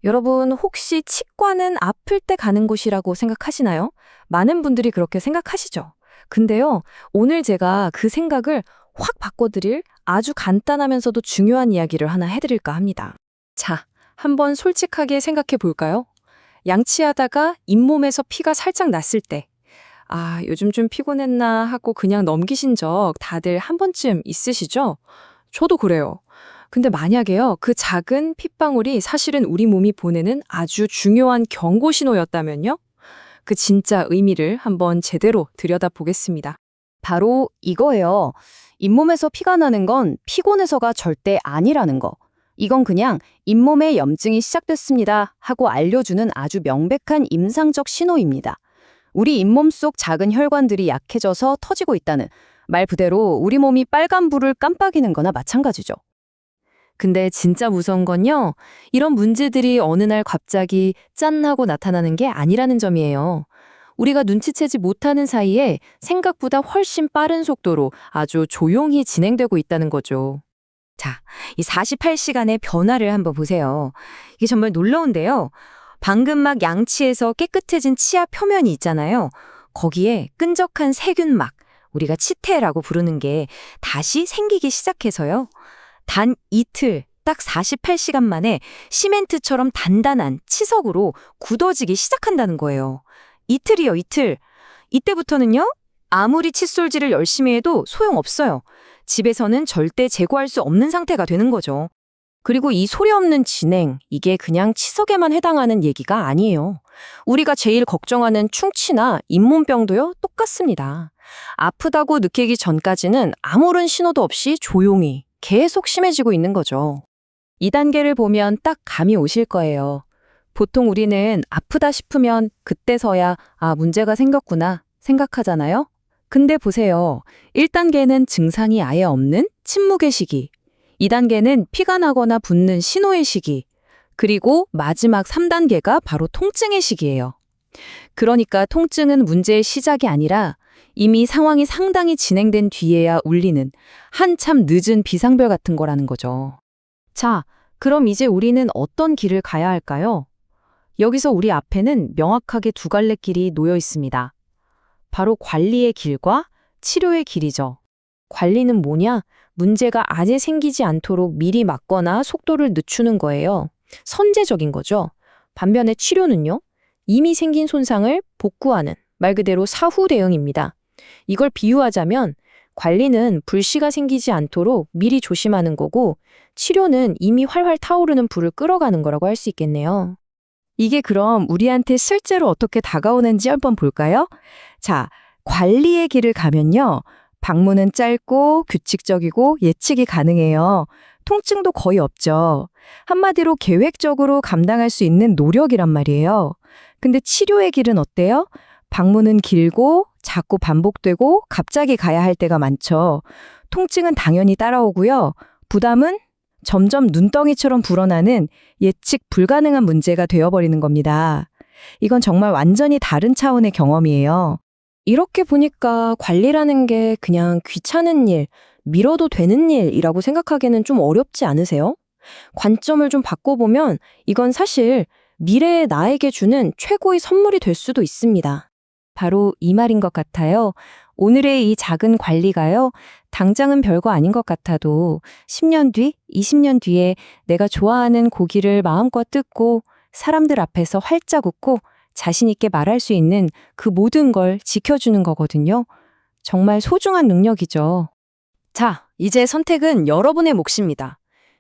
여러분, 혹시 치과는 아플 때 가는 곳이라고 생각하시나요? 많은 분들이 그렇게 생각하시죠. 근데요, 오늘 제가 그 생각을 확 바꿔드릴 아주 간단하면서도 중요한 이야기를 하나 해드릴까 합니다. 자, 한번 솔직하게 생각해 볼까요? 양치하다가 잇몸에서 피가 살짝 났을 때, 아, 요즘 좀 피곤했나 하고 그냥 넘기신 적 다들 한 번쯤 있으시죠? 저도 그래요. 근데 만약에요, 그 작은 핏방울이 사실은 우리 몸이 보내는 아주 중요한 경고 신호였다면요? 그 진짜 의미를 한번 제대로 들여다보겠습니다. 바로 이거예요. 잇몸에서 피가 나는 건 피곤해서가 절대 아니라는 거. 이건 그냥 잇몸에 염증이 시작됐습니다 하고 알려주는 아주 명백한 임상적 신호입니다. 우리 잇몸 속 작은 혈관들이 약해져서 터지고 있다는 말 그대로 우리 몸이 빨간불을 깜빡이는 거나 마찬가지죠. 근데 진짜 무서운 건요, 이런 문제들이 어느 날 갑자기 짠 하고 나타나는 게 아니라는 점이에요. 우리가 눈치채지 못하는 사이에 생각보다 훨씬 빠른 속도로 아주 조용히 진행되고 있다는 거죠. 자, 이 48시간의 변화를 한번 보세요. 이게 정말 놀라운데요. 방금 막 양치해서 깨끗해진 치아 표면이 있잖아요. 거기에 끈적한 세균막, 우리가 치태라고 부르는 게 다시 생기기 시작해서요. 단 이틀, 딱 48시간 만에 시멘트처럼 단단한 치석으로 굳어지기 시작한다는 거예요. 이틀이요, 이틀. 이때부터는요, 아무리 칫솔질을 열심히 해도 소용없어요. 집에서는 절대 제거할 수 없는 상태가 되는 거죠. 그리고 이 소리 없는 진행, 이게 그냥 치석에만 해당하는 얘기가 아니에요. 우리가 제일 걱정하는 충치나 잇몸병도요, 똑같습니다. 아프다고 느끼기 전까지는 아무런 신호도 없이 조용히 계속 심해지고 있는 거죠. 이 단계를 보면 딱 감이 오실 거예요. 보통 우리는 아프다 싶으면 그때서야 문제가 생겼구나 생각하잖아요. 근데 보세요. 1단계는 증상이 아예 없는 침묵의 시기. 2단계는 피가 나거나 붓는 신호의 시기. 그리고 마지막 3단계가 바로 통증의 시기예요. 그러니까 통증은 문제의 시작이 아니라 이미 상황이 상당히 진행된 뒤에야 울리는 한참 늦은 비상벨 같은 거라는 거죠. 자, 그럼 이제 우리는 어떤 길을 가야 할까요? 여기서 우리 앞에는 명확하게 두 갈래 길이 놓여 있습니다. 바로 관리의 길과 치료의 길이죠. 관리는 뭐냐? 문제가 아예 생기지 않도록 미리 막거나 속도를 늦추는 거예요. 선제적인 거죠. 반면에 치료는요? 이미 생긴 손상을 복구하는 말 그대로 사후 대응입니다. 이걸 비유하자면 관리는 불씨가 생기지 않도록 미리 조심하는 거고 치료는 이미 활활 타오르는 불을 끌어가는 거라고 할 수 있겠네요. 이게 그럼 우리한테 실제로 어떻게 다가오는지 한번 볼까요? 자, 관리의 길을 가면요. 방문은 짧고 규칙적이고 예측이 가능해요. 통증도 거의 없죠. 한마디로 계획적으로 감당할 수 있는 노력이란 말이에요. 근데 치료의 길은 어때요? 방문은 길고 자꾸 반복되고 갑자기 가야 할 때가 많죠. 통증은 당연히 따라오고요. 부담은 점점 눈덩이처럼 불어나는 예측 불가능한 문제가 되어버리는 겁니다. 이건 정말 완전히 다른 차원의 경험이에요. 이렇게 보니까 관리라는 게 그냥 귀찮은 일, 미뤄도 되는 일이라고 생각하기는 좀 어렵지 않으세요? 관점을 좀 바꿔보면 이건 사실 미래의 나에게 주는 최고의 선물이 될 수도 있습니다. 바로 이 말인 것 같아요. 오늘의 이 작은 관리가요, 당장은 별거 아닌 것 같아도 10년 뒤, 20년 뒤에 내가 좋아하는 고기를 마음껏 뜯고 사람들 앞에서 활짝 웃고 자신 있게 말할 수 있는 그 모든 걸 지켜주는 거거든요. 정말 소중한 능력이죠. 자, 이제 선택은 여러분의 몫입니다.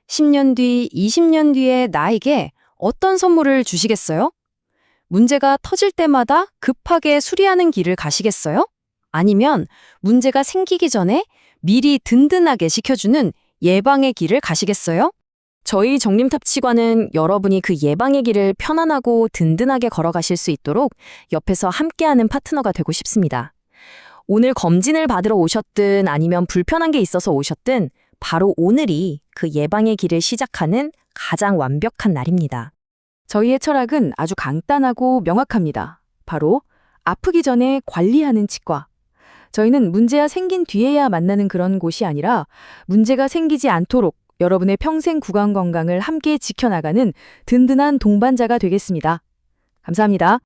10년 뒤, 20년 뒤에 나에게 어떤 선물을 주시겠어요? 문제가 터질 때마다 급하게 수리하는 길을 가시겠어요? 아니면 문제가 생기기 전에 미리 든든하게 지켜주는 예방의 길을 가시겠어요? 저희 정림탑치과는 여러분이 그 예방의 길을 편안하고 든든하게 걸어가실 수 있도록 옆에서 함께하는 파트너가 되고 싶습니다. 오늘 검진을 받으러 오셨든 아니면 불편한 게 있어서 오셨든 바로 오늘이 그 예방의 길을 시작하는 가장 완벽한 날입니다. 저희의 철학은 아주 간단하고 명확합니다. 바로 아프기 전에 관리하는 치과. 저희는 문제가 생긴 뒤에야 만나는 그런 곳이 아니라 문제가 생기지 않도록 여러분의 평생 구강 건강을 함께 지켜나가는 든든한 동반자가 되겠습니다. 감사합니다.